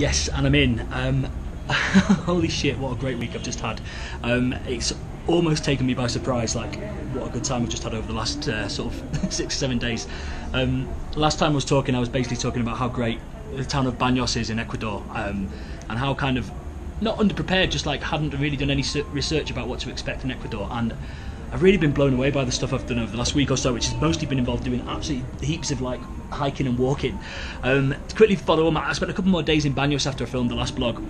Yes, and I'm in. Holy shit, what a great week I've just had. It's almost taken me by surprise, like what a good time I've just had over the last sort of 6 or 7 days. Last time I was talking, I was basically talking about how great the town of Baños is in Ecuador, and how kind of, not underprepared, just like hadn't really done any research about what to expect in Ecuador. And I've really been blown away by the stuff I've done over the last week or so, which has mostly been involved doing absolutely heaps of like hiking and walking. To quickly follow on, I spent a couple more days in Baños after I filmed the last vlog.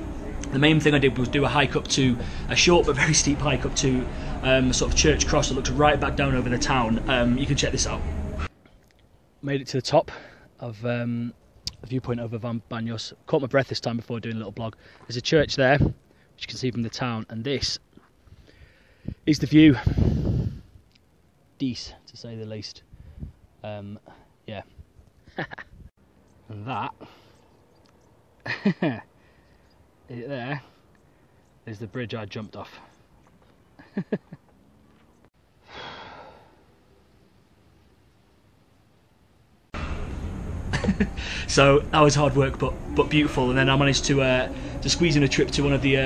The main thing I did was do a hike up to, a short but very steep hike up to a sort of church cross that looks right back down over the town. You can check this out. Made it to the top of the viewpoint over Baños. Caught my breath this time before doing a little blog. There's a church there, which you can see from the town, and this is the view. Decent, to say the least. Yeah. And that there is the bridge I jumped off. So that was hard work, but beautiful. And then I managed to squeeze in a trip to one of the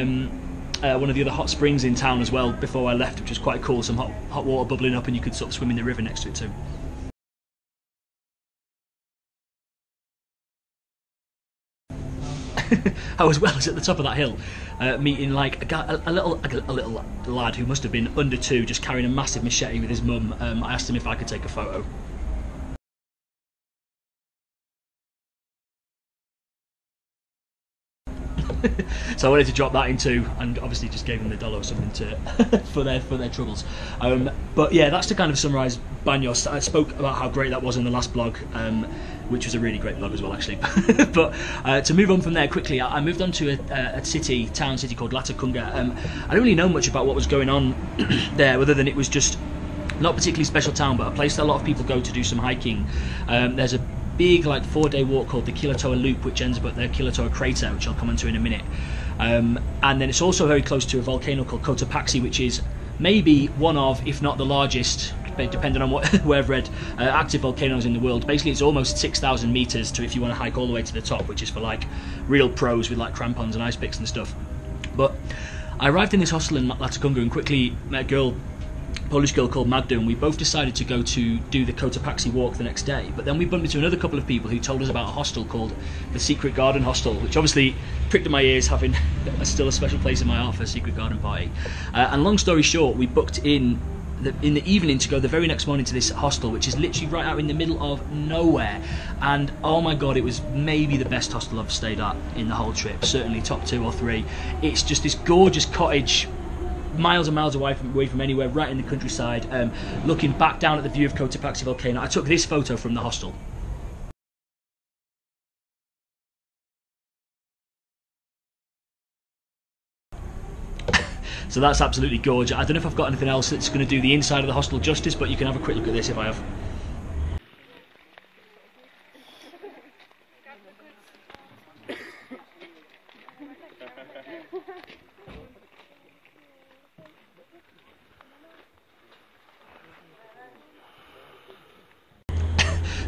other hot springs in town as well before I left, which was quite cool. Some hot water bubbling up, and you could sort of swim in the river next to it too. I was at the top of that hill, meeting like a little lad who must have been under 2, just carrying a massive machete with his mum. I asked him if I could take a photo. So I wanted to drop that into, and obviously just gave them the dollar or something to for their troubles. But yeah, that's to kind of summarise Baños. I spoke about how great that was in the last vlog, which was a really great vlog as well, actually. But to move on from there quickly, I moved on to a town city called Latacunga. I don't really know much about what was going on there, other than it was just not particularly special town, but a place that a lot of people go to do some hiking. There's a big like 4-day walk called the Quilatoa Loop, which ends up at the Quilatoa crater, which I'll come onto in a minute. And then it's also very close to a volcano called Cotopaxi, which is maybe one of, if not the largest, depending on where I've read, active volcanoes in the world. Basically, it's almost 6,000 meters to, if you want to hike all the way to the top, which is for like real pros with like crampons and ice picks and stuff. But I arrived in this hostel in Latacunga and quickly met a Polish girl called Magda, and we both decided to go to do the Cotopaxi walk the next day. But then we bumped into another couple of people who told us about a hostel called the Secret Garden Hostel, which obviously pricked in my ears, having still a special place in my heart for a secret garden party. And long story short, we booked in the evening to go the very next morning to this hostel, which is literally right out in the middle of nowhere. And oh my god, it was maybe the best hostel I've stayed at in the whole trip, certainly top 2 or 3. It's just this gorgeous cottage, miles and miles away from anywhere, right in the countryside, looking back down at the view of Cotopaxi volcano. I took this photo from the hostel. So that's absolutely gorgeous. I don't know if I've got anything else that's going to do the inside of the hostel justice, but you can have a quick look at this if I have.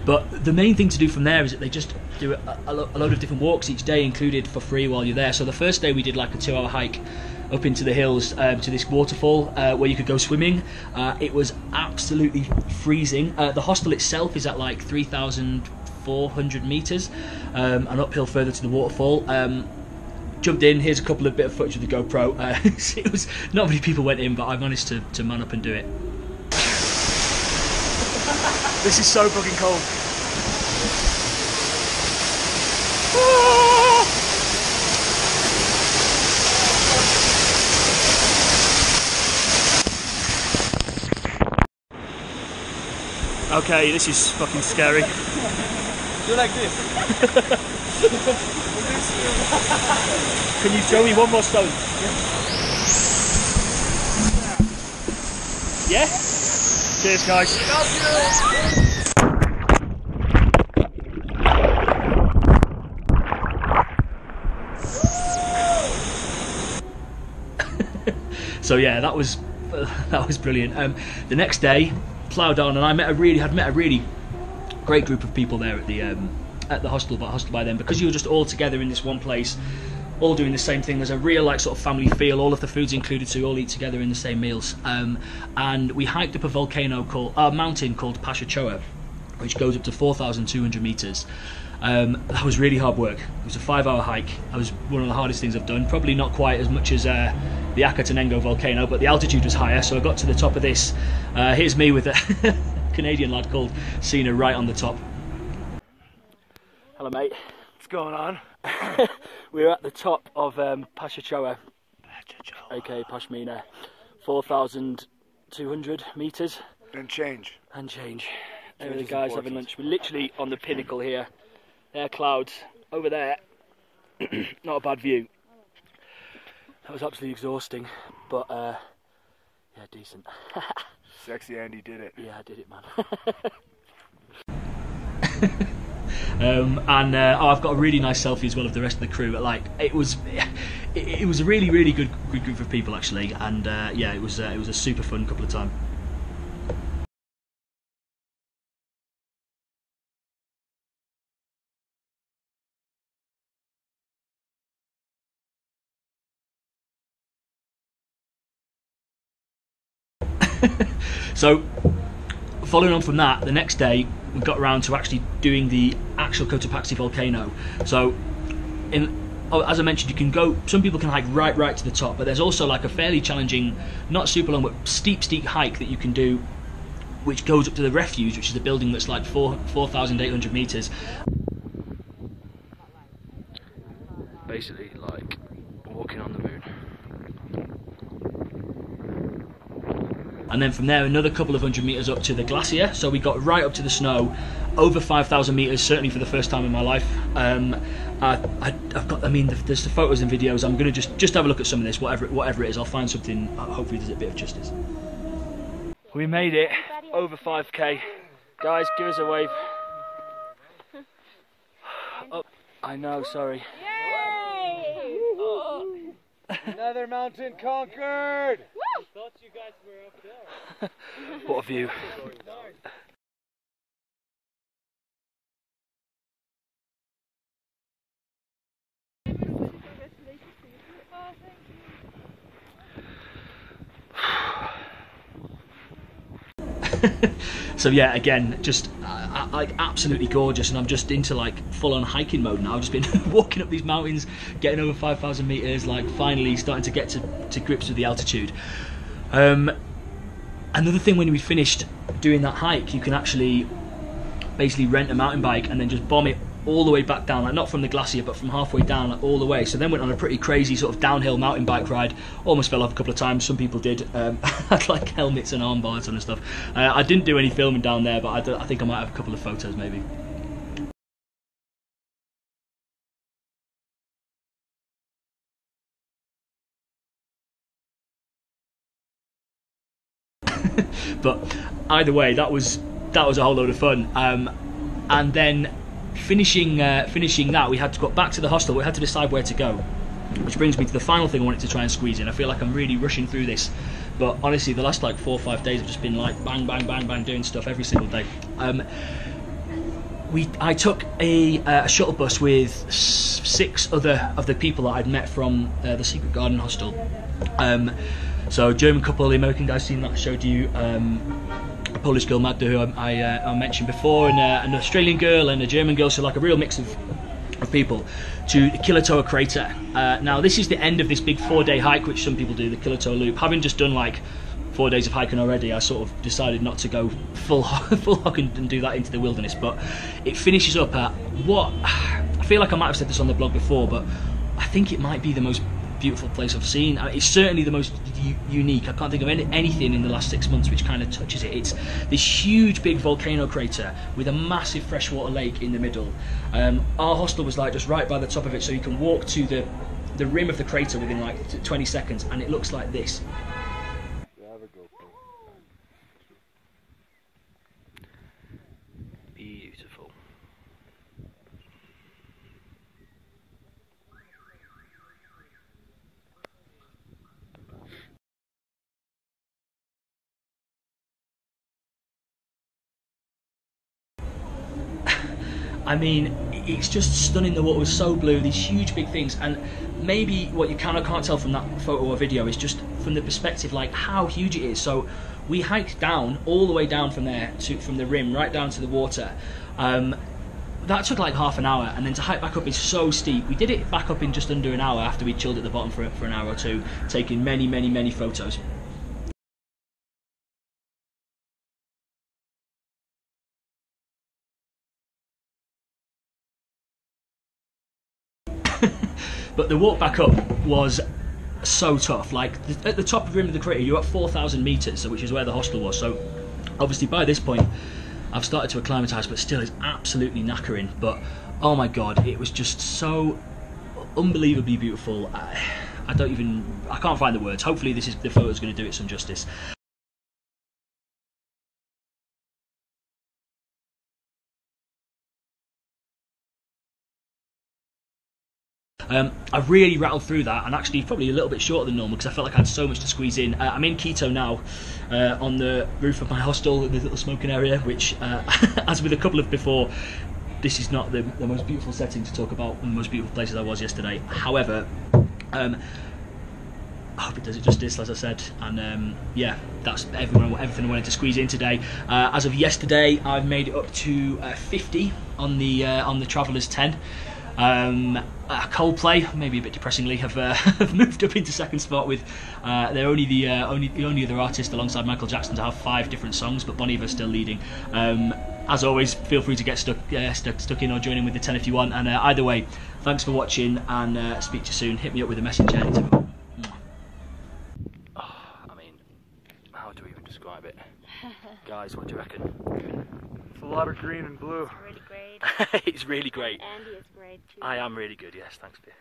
But the main thing to do from there is that they just do a load of different walks each day, included for free while you're there. So the first day we did like a 2-hour hike up into the hills to this waterfall where you could go swimming. It was absolutely freezing. The hostel itself is at like 3,400 meters, and uphill further to the waterfall. Jumped in. Here's a couple of bit of footage of the GoPro. It was not many people went in, but I managed to man up and do it. This is so fucking cold. Okay, this is fucking scary. You like this? Can you throw me one more stone? Yeah? Cheers, guys. So yeah, that was brilliant. The next day, ploughed on, and I had met a really great group of people there at at the hostel, by then, because you're just all together in this one place, all doing the same thing. There's a real like sort of family feel. All of the food's included, so you all eat together in the same meals. And we hiked up a mountain called Pachatoa, which goes up to 4,200 meters. That was really hard work. It was a 5-hour hike. That was one of the hardest things I've done. Probably not quite as much as the Akatanengo volcano, but the altitude was higher, so I got to the top of this. Here's me with a Canadian lad called Cena right on the top. Hello mate. What's going on? We're at the top of Pachatoa, aka Pashmina, 4,200 meters. And change. There are the guys having lunch. We're literally on the pinnacle here. There are clouds over there. Not a bad view. That was absolutely exhausting, but yeah, decent. Sexy Andy did it. Yeah, I did it, man. I've got a really nice selfie as well of the rest of the crew. Like it was a really good group of people actually, and yeah, it was a super fun couple of times. So, following on from that, the next day we got around to actually doing the actual Cotopaxi volcano. So, as I mentioned, you can go. Some people can hike right to the top, but there's also like a fairly challenging, not super long, but steep hike that you can do, which goes up to the refuge, which is a building that's like 4,800 meters. Basically, like walking on the moon. And then from there, another couple of 100 meters up to the glacier. So we got right up to the snow, over 5,000 meters, certainly for the first time in my life. I've got, I mean, there's the photos and videos. I'm going to just have a look at some of this, whatever it is. I'll find something, hopefully does it a bit of justice. We made it, over 5k. Guys, give us a wave. Oh, I know, sorry. Yay! Oh. Another mountain conquered! I thought you guys were up there. What a view. So yeah, again, just like absolutely gorgeous, and I'm just into like full-on hiking mode now. I've just been walking up these mountains, getting over 5,000 meters, like finally starting to get to grips with the altitude. Another thing, when we finished doing that hike, you can actually basically rent a mountain bike and then just bomb it all the way back down, like not from the glacier but from halfway down, like all the way. So then went on a pretty crazy sort of downhill mountain bike ride. Almost fell off a couple of times. Some people did. Had like helmets and arm bars and stuff. I didn't do any filming down there, but I think I might have a couple of photos maybe. But either way, that was a whole load of fun. And then finishing that, we had to go back to the hostel. We had to decide where to go, which brings me to the final thing I wanted to try and squeeze in. I feel like I'm really rushing through this, but honestly, the last like 4 or 5 days have just been like bang doing stuff every single day. I took a shuttle bus with 6 other of the people that I'd met from the Secret Garden hostel. So German couple, the American guy seen that I showed you, a Polish girl Magda, who I mentioned before, and an Australian girl and a German girl, so like a real mix of people, to the Quilatoa crater. Now this is the end of this big 4-day hike, which some people do, the Quilatoa loop. Having just done like 4 days of hiking already, I sort of decided not to go full hog and do that into the wilderness. But it finishes up at what, I feel like I might have said this on the blog before, but I think it might be the most beautiful place I've seen. It's certainly the most unique. I can't think of anything in the last 6 months which kind of touches it. It's this huge big volcano crater with a massive freshwater lake in the middle. Our hostel was like just right by the top of it, so you can walk to the rim of the crater within like 20 seconds, and it looks like this. Beautiful. I mean, it's just stunning. The water was so blue, these huge big things, and maybe what you can or can't tell from that photo or video is just from the perspective like how huge it is. So we hiked down all the way down from there from the rim right down to the water. That took like half an hour, and then to hike back up is so steep. We did it back up in just under an hour after we chilled at the bottom for an hour or two, taking many photos. But the walk back up was so tough. Like at the top of the rim of the crater, you're at 4,000 meters, which is where the hostel was. So obviously by this point, I've started to acclimatise, but still it's absolutely knackering. But oh my god, it was just so unbelievably beautiful. I can't find the words. Hopefully the photo's going to do it some justice. I really rattled through that, and actually probably a little bit shorter than normal because I felt like I had so much to squeeze in. I'm in Quito now, on the roof of my hostel in the little smoking area, which, as with a couple of before, this is not the most beautiful setting to talk about, the most beautiful places I was yesterday. However, I hope it does it justice, as I said, and yeah, that's everything I wanted to squeeze in today. As of yesterday, I've made it up to 50 on the Traveller's 10. Coldplay, maybe a bit depressingly, have moved up into second spot with they're only the only other artist alongside Michael Jackson to have 5 different songs, but Bon Iver's still leading. As always, feel free to get stuck in or join in with the 10 if you want. And either way, thanks for watching, and speak to you soon. Hit me up with a message anytime. I mean, how do we even describe it? Guys, what do you reckon? It's a lot of green and blue. It's really great. It's really great. Andy is great too. I am really good, yes, thanks dear.